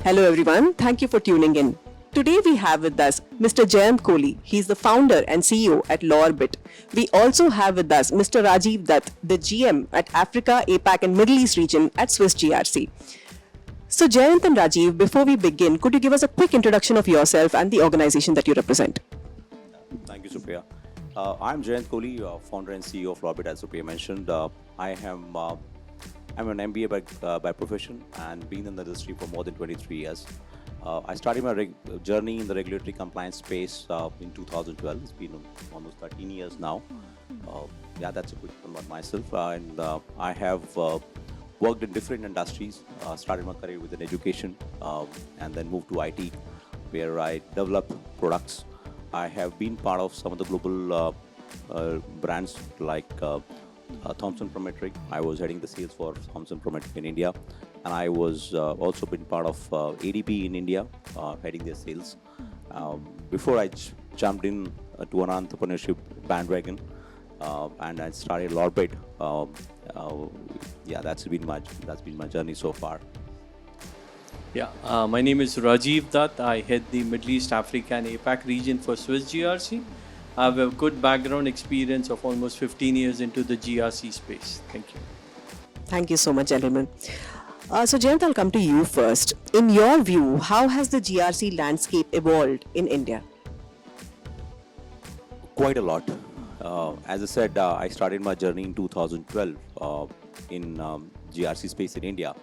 Hello everyone, thank you for tuning in. Today we have with us Mr. Jyant Kohli. He's the founder and CEO at Lawrbit. We also have with us Mr. Rajeev Dutt, the GM at Africa, APAC and Middle East region at Swiss GRC. So Jyant and Rajeev, before we begin, could you give us a quick introduction of yourself and the organization that you represent? Thank you, Supriya. I'm Jyant Kohli, founder and CEO of Lawrbit, as Supriya mentioned. I'm an MBA by profession and been in the industry for more than 23 years. I started my journey in the regulatory compliance space in 2012. It's been almost 13 years now. That's a quick one about myself. I have worked in different industries. Started my career within education and then moved to IT, where I develop products. I have been part of some of the global brands like Thomson Prometric. I was heading the sales for Thomson Prometric in India, and I was also been part of ADP in India, heading their sales. Before I jumped in to an entrepreneurship bandwagon, and I started Lawrbit. That's been my journey so far. My name is Rajeev Dutt. I head the Middle East, Africa and APAC region for Swiss GRC. I have a good background experience of almost 15 years into the GRC space. Thank you. Thank you so much, gentlemen. So Jyant, I'll come to you first. In your view, how has the GRC landscape evolved in India? Quite a lot. As I said, I started my journey in 2012 in GRC space in India.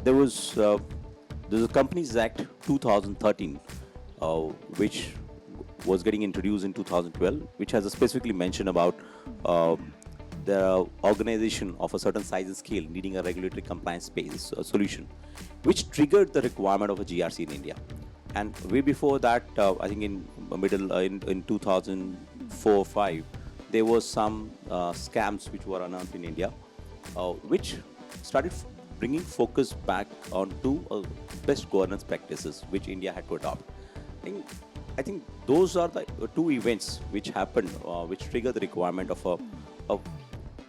There's a Companies Act 2013, which was getting introduced in 2012, which has a specifically mention about the organization of a certain size and scale needing a regulatory compliance space solution, which triggered the requirement of a GRC in India. And way before that, I think in 2004-05, there was some scams which were announced in India, which started bringing focus back onto best governance practices which India had to adopt. I think those are the two events which happened, which triggered the requirement of a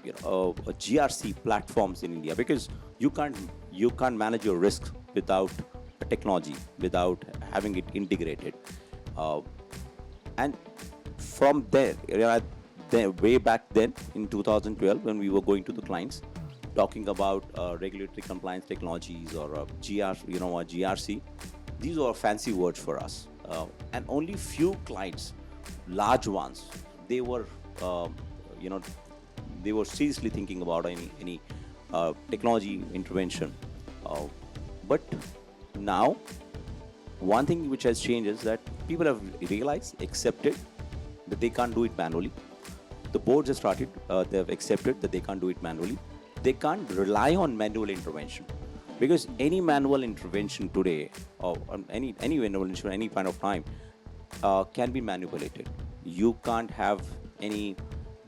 GRC platforms in India, because you can't manage your risk without a technology, without having it integrated. And from there, way back then in 2012, when we were going to the clients, talking about regulatory compliance technologies or GRC, these are fancy words for us. And only few clients, large ones, they were seriously thinking about any technology intervention. But now, one thing which has changed is that people have realized, accepted that they can't do it manually. The boards have started, they have accepted that they can't do it manually. They can't rely on manual intervention, because any manual intervention today, or any manual intervention any point of time, can be manipulated. You can't have any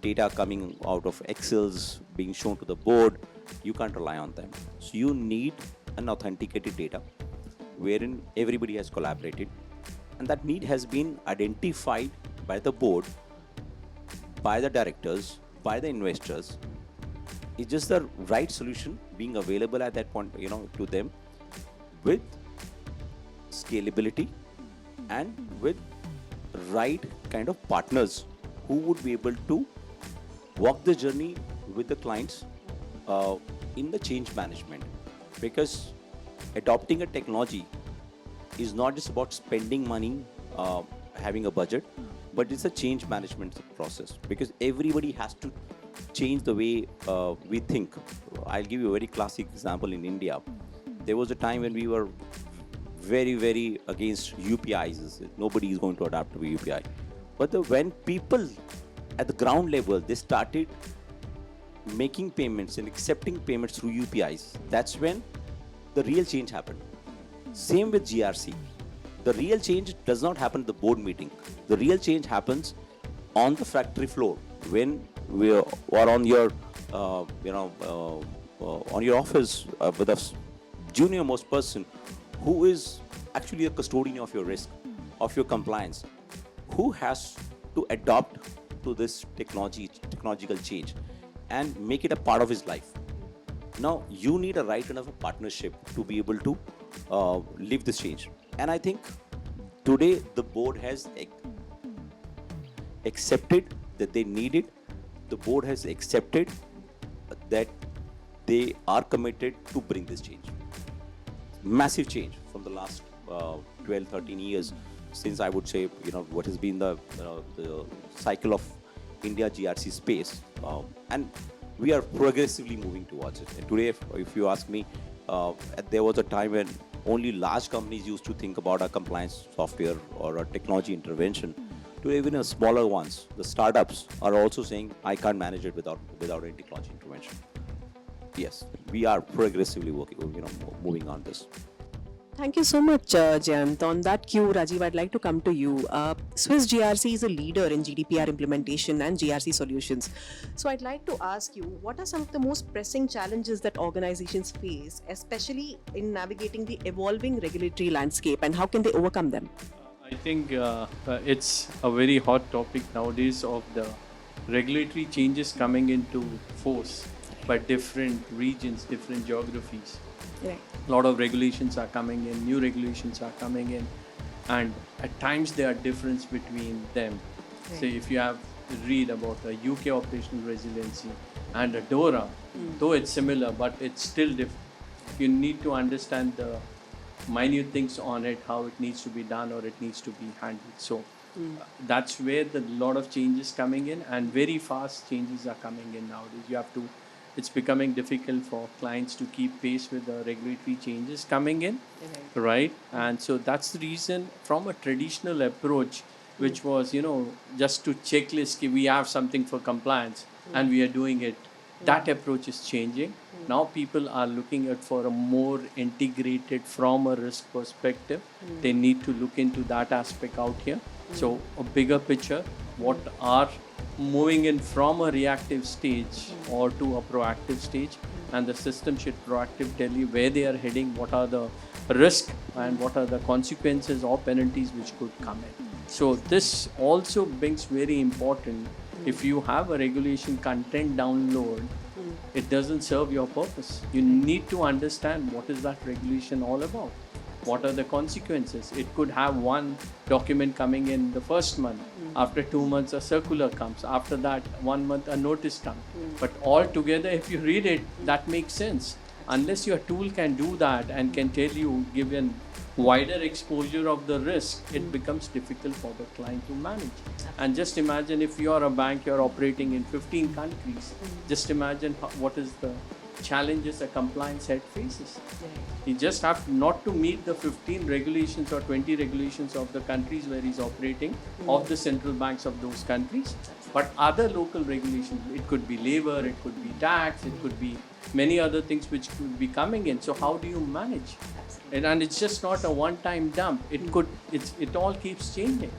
data coming out of Excels being shown to the board. You can't rely on them. So you need an authenticated data wherein everybody has collaborated, and that need has been identified by the board, by the directors, by the investors. It's just the right solution being available at that point, to them, with scalability and with right kind of partners who would be able to walk the journey with the clients in the change management. Because adopting a technology is not just about spending money, having a budget, but it's a change management process, because everybody has to change the way we think. I'll give you a very classic example. In India, there was a time when we were very, very against UPIs. Nobody is going to adapt to UPI. But when people at the ground level, they started making payments and accepting payments through UPIs, that's when the real change happened. Same with GRC. The real change does not happen at the board meeting. The real change happens on the factory floor, when we are on your on your office with a junior most person who is actually a custodian of your risk, of your compliance, who has to adopt to this technological change and make it a part of his life. Now you need a right kind of a partnership to be able to live this change. And I think today the board has accepted that they need it. The board has accepted that they are committed to bring this change. Massive change from the last 12, 13 years since, I would say, what has been the cycle of India GRC space. And we are progressively moving towards it. And today, if you ask me, there was a time when only large companies used to think about a compliance software or a technology intervention. Today, even smaller ones, the startups, are also saying, I can't manage it without any technology intervention. Yes, we are progressively moving on this. Thank you so much, Jyant. On that cue, Rajeev, I'd like to come to you. Swiss GRC is a leader in GDPR implementation and GRC solutions. So I'd like to ask you, what are some of the most pressing challenges that organizations face, especially in navigating the evolving regulatory landscape, and how can they overcome them? I think it's a very hot topic nowadays of the regulatory changes coming into force by different regions, different geographies. Right. A lot of regulations are coming in, new regulations are coming in, and at times there are difference between them. Right. Say if you have read about a UK operational resiliency and a DORA, though it's similar, but it's still different. You need to understand the minute things on it, how it needs to be done or it needs to be handled. So that's where the lot of changes coming in, and very fast changes are coming in nowadays. It's becoming difficult for clients to keep pace with the regulatory changes coming in, right? And so that's the reason, from a traditional approach, which was, just to checklist, we have something for compliance and we are doing it. That approach is changing. Now people are looking at for a more integrated from a risk perspective. They need to look into that aspect out here. So a bigger picture, what are moving in from a reactive stage or to a proactive stage, and the system should proactively tell you where they are heading, what are the risks and what are the consequences or penalties which could come in. So this also becomes very important. If you have a regulation content download, it doesn't serve your purpose. You need to understand what is that regulation all about. What are the consequences? It could have one document coming in the first month. After 2 months, a circular comes. After that, 1 month, a notice comes. But all together, if you read it, that makes sense. Unless your tool can do that and can tell you, given wider exposure of the risk, it becomes difficult for the client to manage. And just imagine if you are a bank, you are operating in 15 countries. Just imagine what is the challenges a compliance head faces. He just have not to meet the 15 regulations or 20 regulations of the countries where he's operating, of the central banks of those countries, but other local regulations. It could be labor, it could be tax, it could be many other things which could be coming in. So how do you manage? And it's just not a one-time dump. It all keeps changing.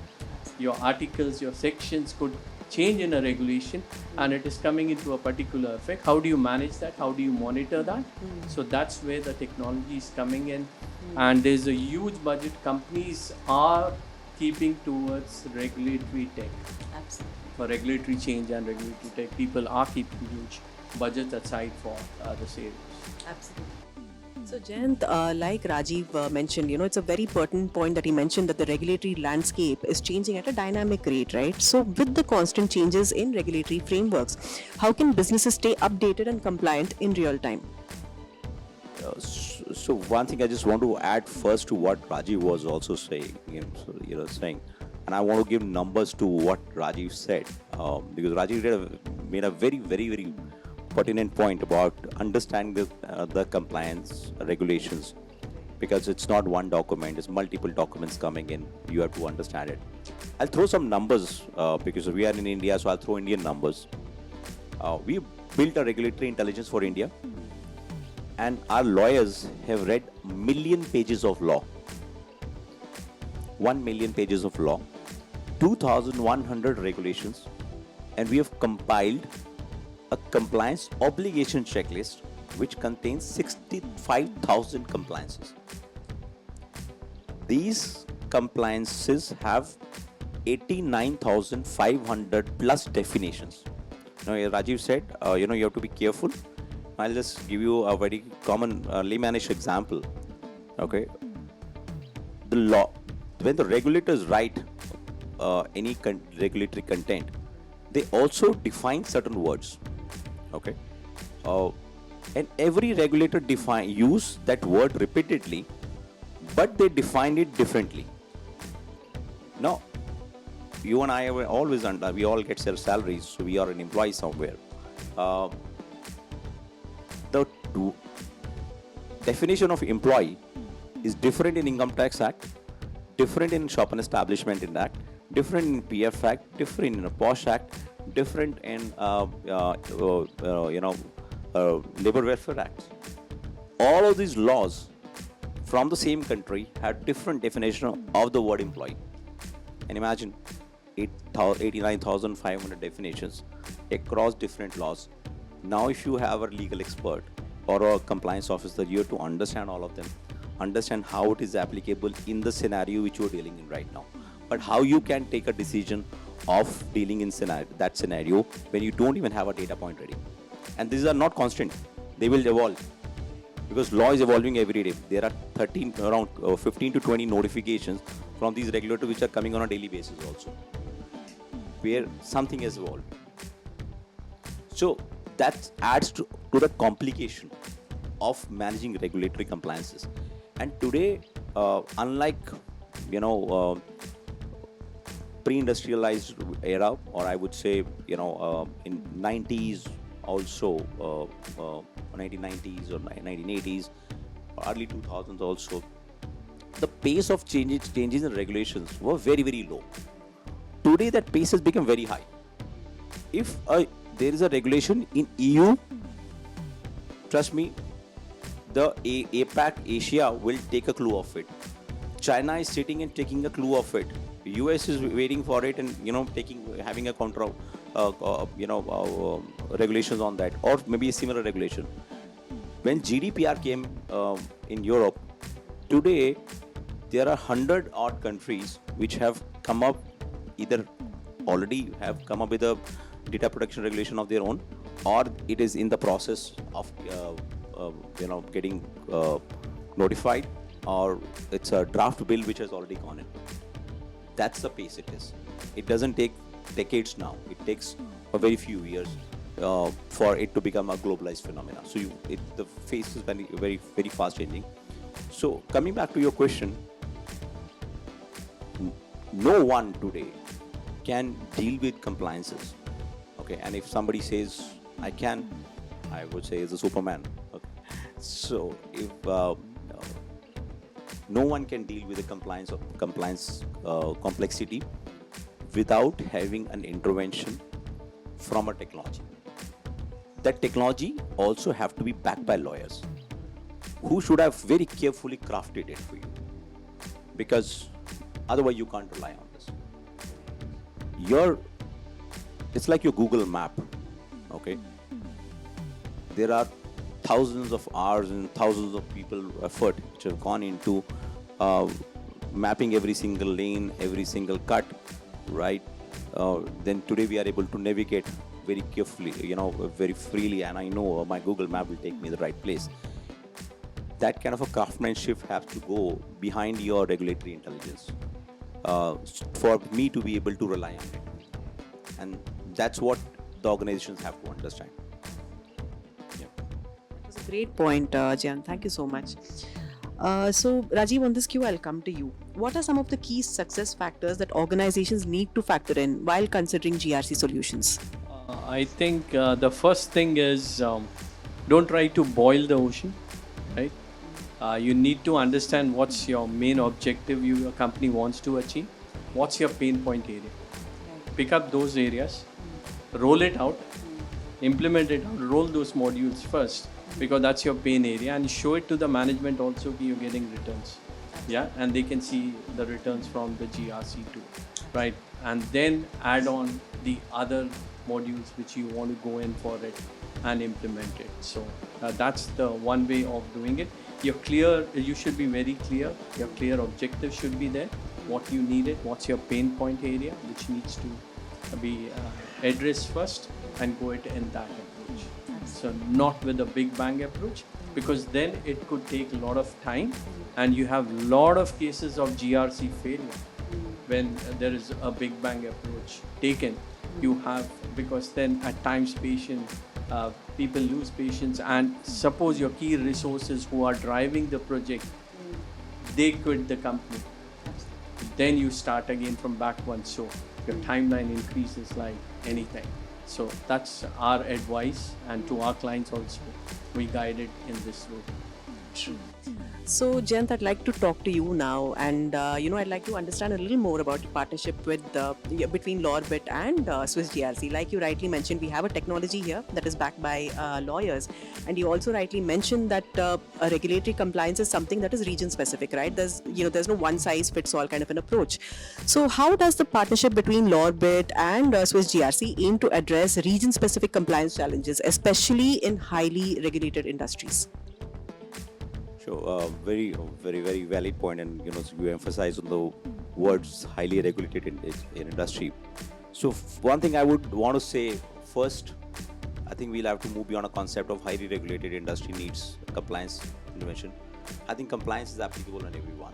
Your articles, your sections could change in a regulation, and it is coming into a particular effect. How do you manage that? How do you monitor that? So that's where the technology is coming in, and there's a huge budget. Companies are keeping towards regulatory tech. Absolutely. For regulatory change and regulatory tech, people are keeping huge budgets aside for this areas. Absolutely. So Jyant, like Rajeev mentioned, it's a very pertinent point that he mentioned, that the regulatory landscape is changing at a dynamic rate, right? So with the constant changes in regulatory frameworks, how can businesses stay updated and compliant in real time? So one thing I just want to add first to what Rajeev was also saying, saying, and I want to give numbers to what Rajeev said, because Rajeev made a very, very, very pertinent point about understanding the compliance regulations, because it's not one document, it's multiple documents coming in. You have to understand it. I'll throw some numbers because we are in India, so I'll throw Indian numbers. We built a regulatory intelligence for India, and our lawyers have read million pages of law. 1 million pages of law, 2,100 regulations, and we have compiled a compliance obligation checklist which contains 65,000 compliances. These compliances have 89,500 plus definitions. Now, Rajeev said, you have to be careful. I'll just give you a very common laymanish example. Okay, the law, when the regulators write any regulatory content, they also define certain words. Okay, and every regulator use that word repeatedly, but they define it differently. Now, you and I are always we all get salaries, so we are an employee somewhere. The definition of employee is different in Income Tax Act, different in Shop and Establishment Act, different in PF Act, different in a POSH Act, different in Labor Welfare Acts. All of these laws from the same country have different definition of the word employee. And imagine 89,500 definitions across different laws. Now, if you have a legal expert or a compliance officer, you have to understand all of them, understand how it is applicable in the scenario which you are dealing in right now. But how you can take a decision of dealing in that scenario when you don't even have a data point ready. And these are not constant; they will evolve because law is evolving every day. There are around 15 to 20 notifications from these regulators which are coming on a daily basis also, where something has evolved. So that adds to the complication of managing regulatory compliances. And today, unlike pre-industrialized era, or I would say in 90s also, 1990s or 1980s, early 2000s also, the pace of changes in regulations were very, very low. Today, that pace has become very high. If there is a regulation in EU, trust me, the APAC, Asia, will take a clue of it. China is sitting and taking a clue of it. US is waiting for it and having a counter regulations on that, or maybe a similar regulation. When GDPR came in Europe, today there are 100 odd countries which have come up, either already have come up with a data protection regulation of their own, or it is in the process of getting notified, or it's a draft bill which has already gone in. That's the pace it is. It doesn't take decades now. It takes a very few years for it to become a globalized phenomenon. So the pace is very, very, very fast changing. So coming back to your question, no one today can deal with compliances. Okay, and if somebody says I can, I would say is a Superman. Okay, so if no one can deal with the compliance complexity without having an intervention from a technology. That technology also have to be backed by lawyers who should have very carefully crafted it for you, because otherwise you can't rely on this. It's like your Google map. Okay, there are thousands of hours and thousands of people effort which have gone into mapping every single lane, every single cut, right? Then today we are able to navigate very carefully, very freely, and I know my Google map will take me to the right place. That kind of a craftsmanship has to go behind your regulatory intelligence for me to be able to rely on it. And that's what the organizations have to understand. That's a great point, Jyant. Thank you so much. So, Rajeev, on this cue, I'll come to you. What are some of the key success factors that organizations need to factor in while considering GRC solutions? I think the first thing is don't try to boil the ocean, right? You need to understand what's your main objective your company wants to achieve. What's your pain point area? Pick up those areas, roll it out, implement it out, roll those modules first, because that's your pain area, and show it to the management also you're getting returns. Yeah, and they can see the returns from the GRC too, right? And then add on the other modules which you want to go in for it and implement it. So that's the one way of doing it. You should be very clear. Your clear objective should be there. What you need it, what's your pain point area, which needs to be addressed first, and go it in that approach. So not with a big bang approach, because then it could take a lot of time, and you have a lot of cases of GRC failure when there is a big bang approach taken. You have, because then at times people lose patience, and suppose your key resources who are driving the project, they quit the company. Then you start again from back one, so your timeline increases like anything. So that's our advice, and to our clients also, we guide it in this route. True. So, Jyant, I'd like to talk to you now, and I'd like to understand a little more about your partnership with between Lawrbit and Swiss GRC. Like you rightly mentioned, we have a technology here that is backed by lawyers, and you also rightly mentioned that a regulatory compliance is something that is region specific, right? There's no one size fits all kind of an approach. So, how does the partnership between Lawrbit and Swiss GRC aim to address region specific compliance challenges, especially in highly regulated industries? So, very valid point, and you emphasize on the words highly regulated in industry. So, one thing I would want to say first, I think we'll have to move beyond a concept of highly regulated industry needs compliance intervention. I think compliance is applicable on everyone.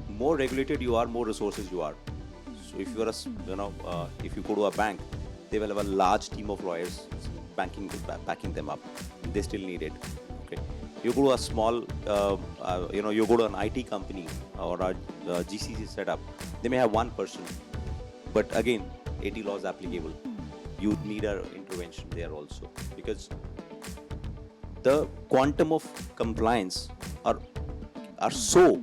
More regulated you are, more resources you are. So, if you are if you go to a bank, they will have a large team of lawyers backing them up. They still need it. Okay. You go to a small, you go to an IT company or a GCC setup, they may have one person, but again, 80 laws applicable. You need an intervention there also, because the quantum of compliance are so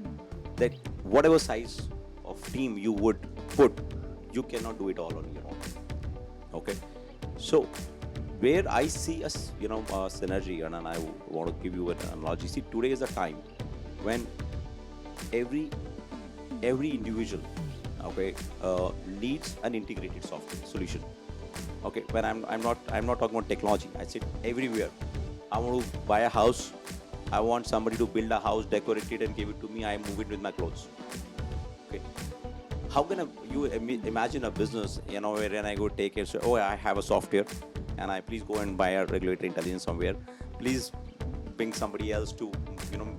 that whatever size of team you would put, you cannot do it all on your own. Okay, so where I see a synergy, and I want to give you an analogy. See, today is a time when every individual, okay, needs an integrated software solution. Okay, when I'm not talking about technology. I said everywhere. I want to buy a house. I want somebody to build a house, decorate it, and give it to me. I move it with my clothes. Okay. How can you imagine a business, wherein I go take it? So, oh, I have a software, and I please go and buy a regulatory intelligence somewhere. Please bring somebody else to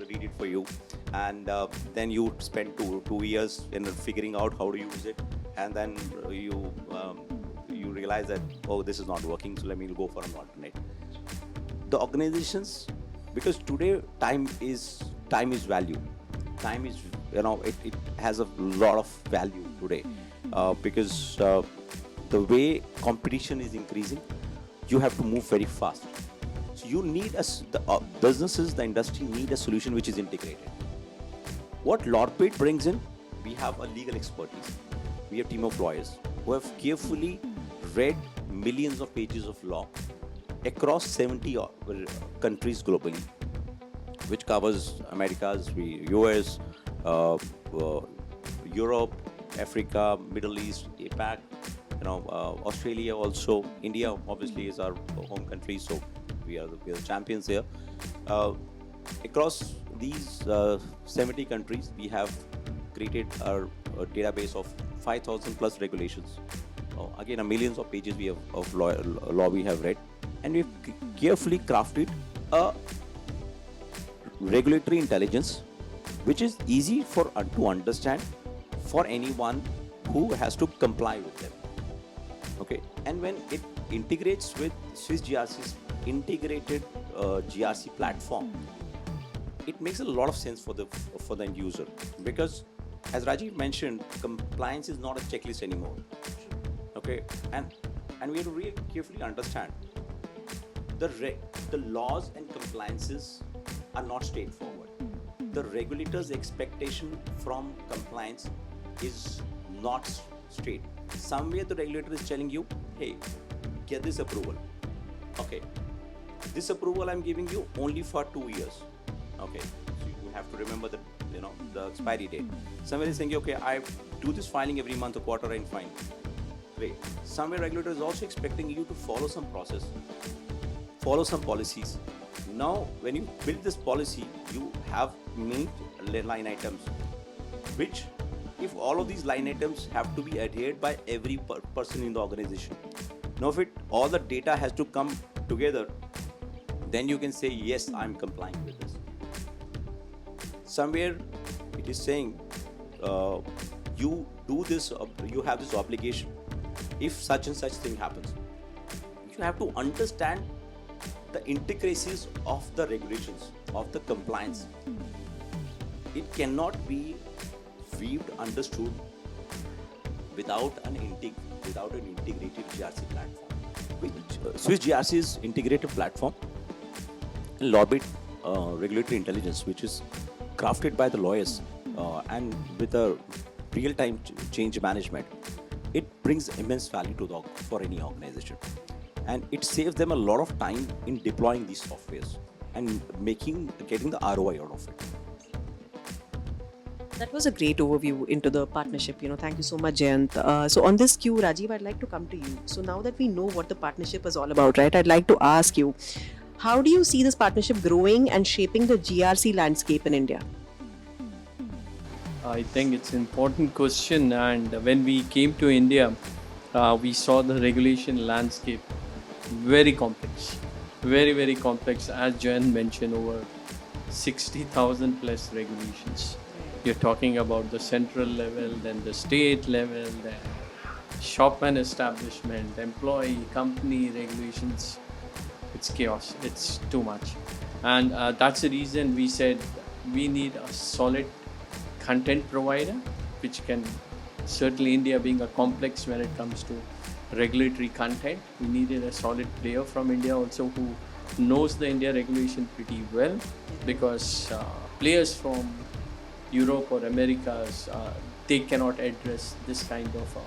read it for you, and then you spend two years in figuring out how to use it, and then you realize that, oh, this is not working, so let me go for an alternate. The organizations, because today time is value. Time is it has a lot of value today, because the way competition is increasing, you have to move very fast. So you need the businesses, the industry need a solution which is integrated. What Lawrbit brings in, we have a legal expertise. We have a team of lawyers who have carefully read millions of pages of law across 70 countries globally, which covers Americas, US, Europe, Africa, Middle East, APAC, Australia also. India obviously is our home country, so we are the champions here. Across these 70 countries, we have created a database of 5,000 plus regulations. Again, millions of pages of law we have read, and we've carefully crafted a regulatory intelligence which is easy to understand for anyone who has to comply with them. Okay, and when it integrates with Swiss GRC's integrated GRC platform, it makes a lot of sense for the end user, because as Rajeev mentioned, compliance is not a checklist anymore. Okay, and we have to really carefully understand the laws and compliances are not straightforward. The regulator's expectation from compliance is not straight. Somewhere the regulator is telling you, hey, get this approval. Okay, this approval I'm giving you only for 2 years. Okay, so you have to remember the expiry date. Somewhere is saying, okay, I do this filing every month or quarter and fine. Great. Somewhere regulator is also expecting you to follow some process, follow some policies. Now, when you build this policy, you have made line items, which if all of these line items have to be adhered by every person in the organization. Now, if all the data has to come together, then you can say, yes, I'm complying with this. Somewhere it is saying you do this, you have this obligation. If such and such thing happens, you have to understand the intricacies of the regulations, of the compliance. It cannot be weaved, understood without an integrated GRC platform. Swiss GRC is integrated platform, Lawrbit regulatory intelligence, which is crafted by the lawyers and with a real-time change management. It brings immense value to for any organization, and it saves them a lot of time in deploying these softwares and getting the ROI out of it. That was a great overview into the partnership. Thank you so much, Jyant. So on this cue, Rajeev, I'd like to come to you. So now that we know what the partnership is all about, right? I'd like to ask you, how do you see this partnership growing and shaping the GRC landscape in India? I think it's an important question, and when we came to India, we saw the regulation landscape very complex, very, very complex. As Jyant mentioned, over 60,000 plus regulations. You're talking about the central level, then the state level, then shop and establishment, employee, company regulations. It's chaos. It's too much. And that's the reason we said we need a solid content provider, which can, certainly India being a complex when it comes to regulatory content, we needed a solid player from India also who knows the India regulation pretty well, because players from Europe or Americas, they cannot address this kind of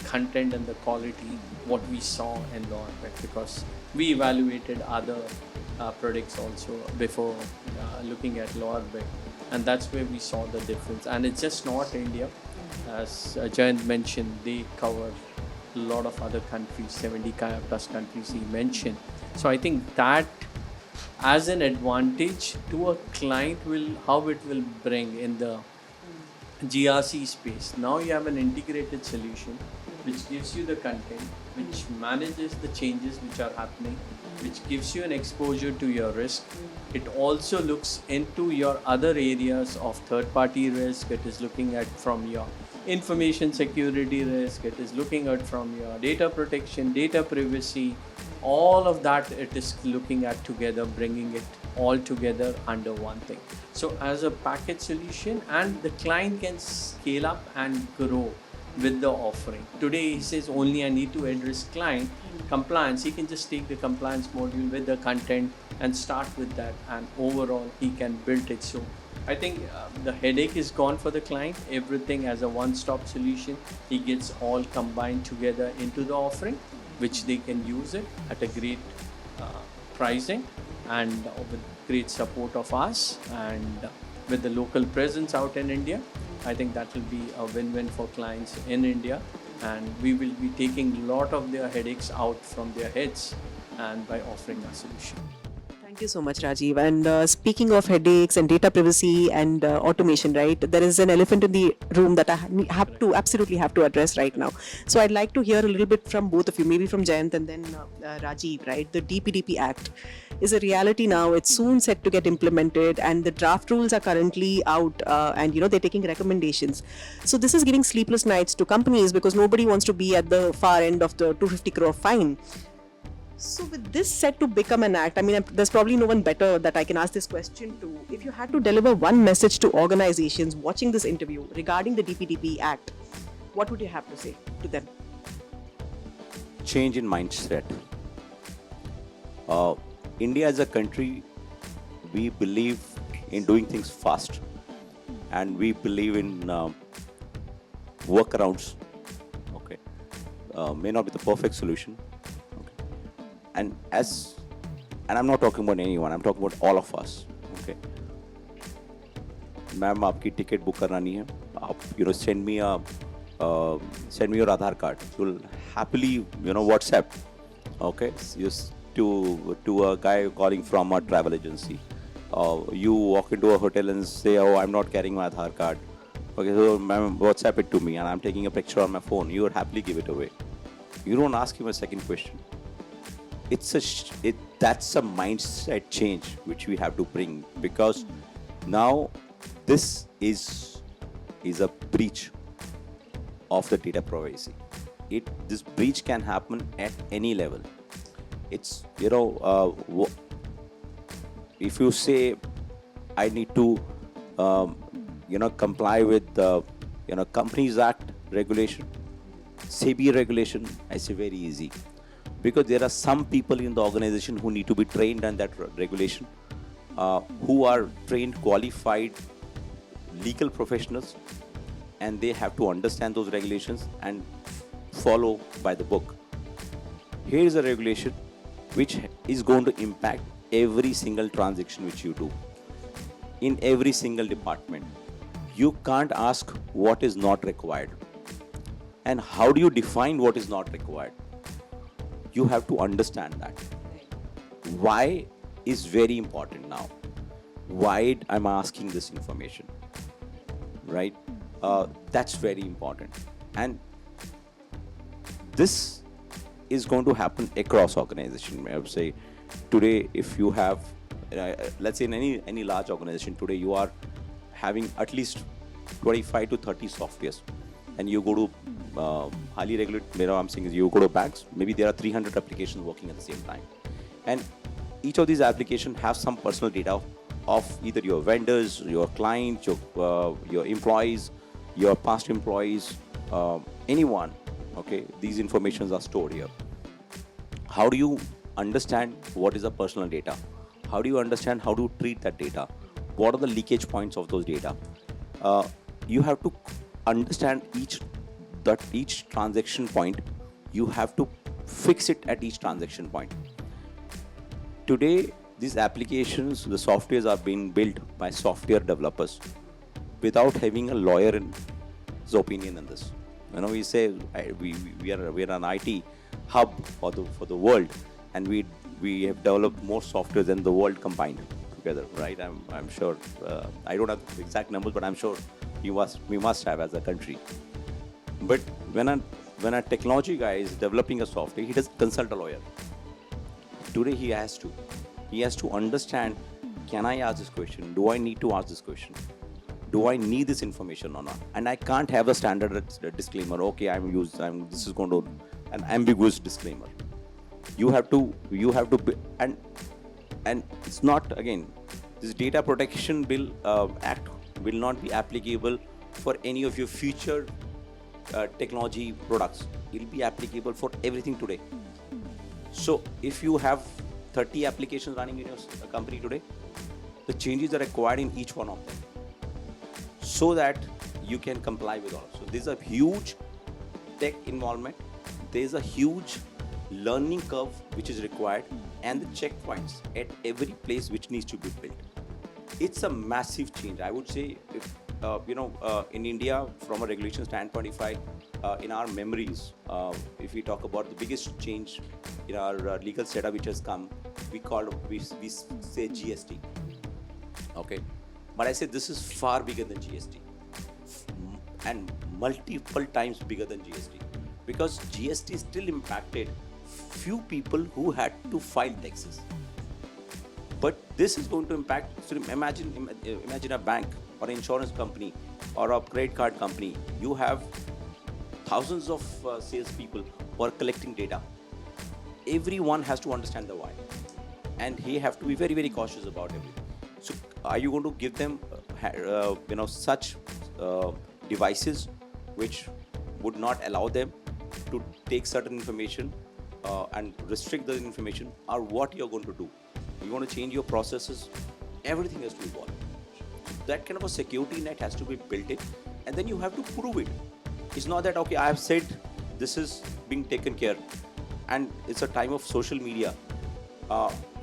content and the quality what we saw in Lawrbit, because we evaluated other products also before looking at Lawrbit, and that's where we saw the difference. And it's just not India, as Jyant mentioned, they cover a lot of other countries, 70 plus countries he mentioned. So I think that as an advantage to a client how it will bring in the GRC space. Now you have an integrated solution which gives you the content, which manages the changes which are happening, which gives you an exposure to your risk. It also looks into your other areas of third-party risk. It is looking at from your information security risk. It is looking at from your data protection, data privacy. All of that it is looking at together, bringing it all together under one thing. So as a package solution, and the client can scale up and grow with the offering. Today he says only I need to address client compliance. He can just take the compliance module with the content and start with that, and overall he can build it. So I think the headache is gone for the client. Everything as a one-stop solution. He gets all combined together into the offering, which they can use it at a great pricing and with great support of us, and with the local presence out in India. I think that will be a win-win for clients in India, and we will be taking a lot of their headaches out from their heads and by offering a solution. Thank you so much, Rajeev. And speaking of headaches and data privacy and automation, right, there is an elephant in the room that I absolutely have to address right now. So I'd like to hear a little bit from both of you, maybe from Jyant and then Rajeev, right? The DPDP Act is a reality now. It's soon set to get implemented, and the draft rules are currently out, and they're taking recommendations. So this is giving sleepless nights to companies because nobody wants to be at the far end of the 250 crore fine. So with this set to become an act, I mean, there's probably no one better that I can ask this question to. If you had to deliver one message to organizations watching this interview regarding the DPDP Act, what would you have to say to them? Change in mindset. India as a country, we believe in doing things fast, and we believe in workarounds. Okay, may not be the perfect solution. And I'm not talking about anyone, I'm talking about all of us. Okay, ma'am, आपकी ticket book करानी है, आप send me your Aadhaar card. You'll happily WhatsApp. Okay, just to a guy calling from a travel agency. You walk into a hotel and say, oh, I'm not carrying my Aadhaar card. Okay, so ma'am, WhatsApp it to me, and I'm taking a picture on my phone. You would happily give it away. You don't ask him a second question. that's a mindset change which we have to bring, because now this is a breach of the data privacy. This breach can happen at any level. It's if you say I need to comply with the Companies Act regulation, SEBI regulation, I say very easy, because there are some people in the organization who need to be trained on that regulation, who are trained, qualified legal professionals, and they have to understand those regulations and follow by the book. Here is a regulation which is going to impact every single transaction which you do in every single department. You can't ask what is not required. And how do you define what is not required? You have to understand that. Why is very important now. Why I'm asking this information, right? That's very important. And this is going to happen across organization. I would say today, if you have, let's say in any large organization today, you are having at least 25 to 30 softwares, and you go to highly regulated, I'm saying is you go to banks, maybe there are 300 applications working at the same time, and each of these applications have some personal data of either your vendors, your clients, your employees, your past employees, anyone. Okay, these informations are stored here. How do you understand what is the personal data? How do you understand how to treat that data? What are the leakage points of those data? You have to understand each transaction point. You have to fix it at each transaction point. Today, these applications, the softwares are being built by software developers without having a lawyer in his opinion on this. We say we are an IT hub for the world, and we have developed more software than the world combined together, right? I'm sure. I don't have the exact numbers, but I'm sure we must have as a country. But when a technology guy is developing a software, he doesn't consult a lawyer. Today he has to understand, can I ask this question? Do I need to ask this question? Do I need this information or not? And I can't have a standard disclaimer. Okay, this is going to an ambiguous disclaimer. You have to be, and it's not, again, this data protection bill act will not be applicable for any of your future technology products. It will be applicable for everything today. So if you have 30 applications running in your company today, the changes are required in each one of them, so that you can comply with all. So there's a huge tech involvement. There's a huge learning curve which is required, and the checkpoints at every place which needs to be built. It's a massive change. I would say, if in India, from a regulation standpoint, in our memories, if we talk about the biggest change in our legal setup which has come, we say GST. Okay, but I say this is far bigger than GST, and multiple times bigger than GST, because GST still impacted few people who had to file taxes. But this is going to impact. So imagine a bank or an insurance company or a credit card company. You have thousands of salespeople who are collecting data. Everyone has to understand the why, and they have to be very, very cautious about everything. So, are you going to give them, such devices which would not allow them to take certain information and restrict the information, or what you're going to do? You want to change your processes? Everything has to evolve. That kind of a security net has to be built in, and then you have to prove it. It's not that, okay, I have said this is being taken care, and it's a time of social media.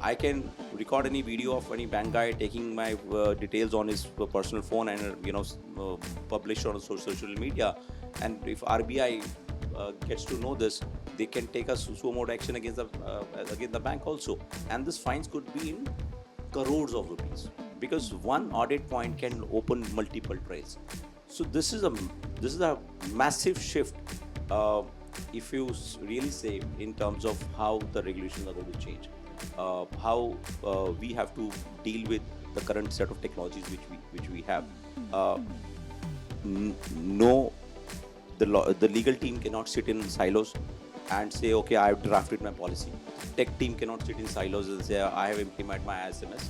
I can record any video of any bank guy taking my details on his personal phone and publish on social media, and if RBI gets to know this, they can take a suo action against the bank also, and this fines could be in crores of rupees, because one audit point can open multiple trails. So this is a massive shift if you really say in terms of how the regulations are going to change, how we have to deal with the current set of technologies which we have. No, the legal team cannot sit in silos and say, okay, I have drafted my policy. Tech team cannot sit in silos and say, I have implemented my SMS.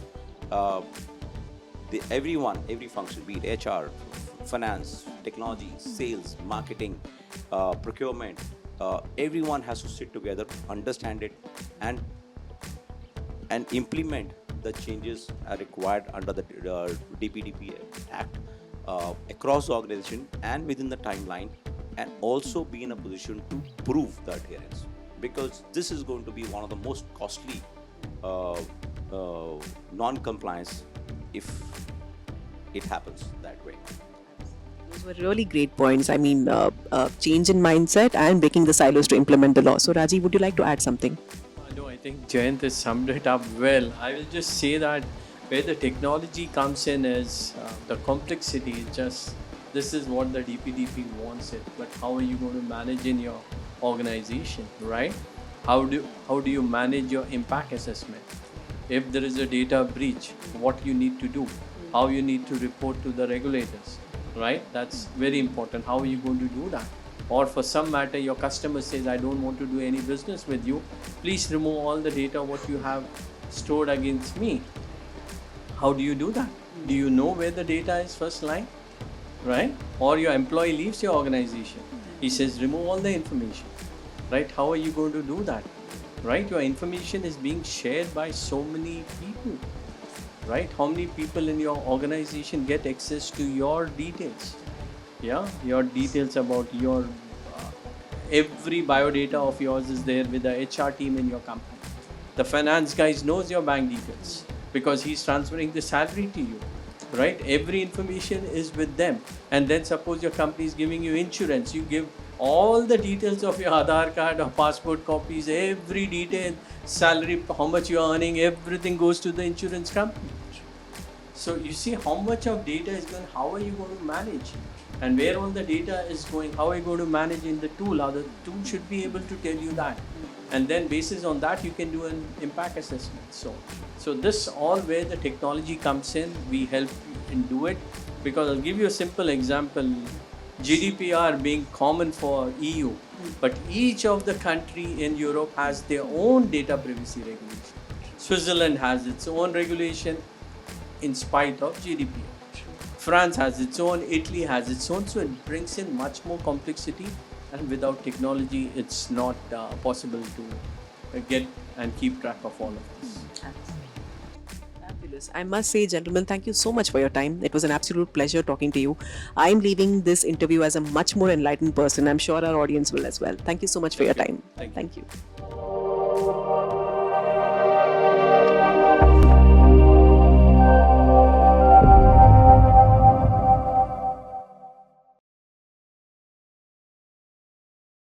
Every function, be it HR, finance, technology, sales, marketing, procurement, everyone has to sit together, understand it, and implement the changes are required under the DPDP Act across the organization and within the timeline, and also be in a position to prove the adherence, because this is going to be one of the most costly non-compliance if it happens that way. Those were really great points. I mean, change in mindset and breaking the silos to implement the law. So, Rajeev, would you like to add something? No, I think Jyant has summed it up well. I will just say that where the technology comes in is the complexity. Is just this is what the DPDP wants it, but how are you going to manage in your organization, right? How do you manage your impact assessment? If there is a data breach, what you need to do, how you need to report to the regulators, right? That's very important. How are you going to do that? Or for some matter, your customer says, I don't want to do any business with you. Please remove all the data what you have stored against me. How do you do that? Do you know where the data is first line? Right? Or your employee leaves your organization. He says, remove all the information. Right? How are you going to do that? Right? Your information is being shared by so many people. Right? How many people in your organization get access to your details? Yeah, your details about your every biodata of yours is there with the HR team in your company. The finance guys knows your bank details because he's transferring the salary to you, right? Every information is with them. And then suppose your company is giving you insurance, you give all the details of your Aadhaar card or passport copies, every detail, salary, how much you are earning, everything goes to the insurance company. So you see how much of data is going, how are you going to manage? And where all the data is going, how are you going to manage in the tool? How the tool should be able to tell you that. And then basis on that, you can do an impact assessment. So this all where the technology comes in, we help in do it. Because I'll give you a simple example. GDPR being common for EU, but each of the country in Europe has their own data privacy regulation. Switzerland has its own regulation in spite of GDPR. France has its own, Italy has its own, so it brings in much more complexity, and without technology it's not possible to get and keep track of all of this. Fabulous. I must say, gentlemen, thank you so much for your time. It was an absolute pleasure talking to you. I'm leaving this interview as a much more enlightened person. I'm sure our audience will as well. Thank you so much for your time. Thank you. Thank you.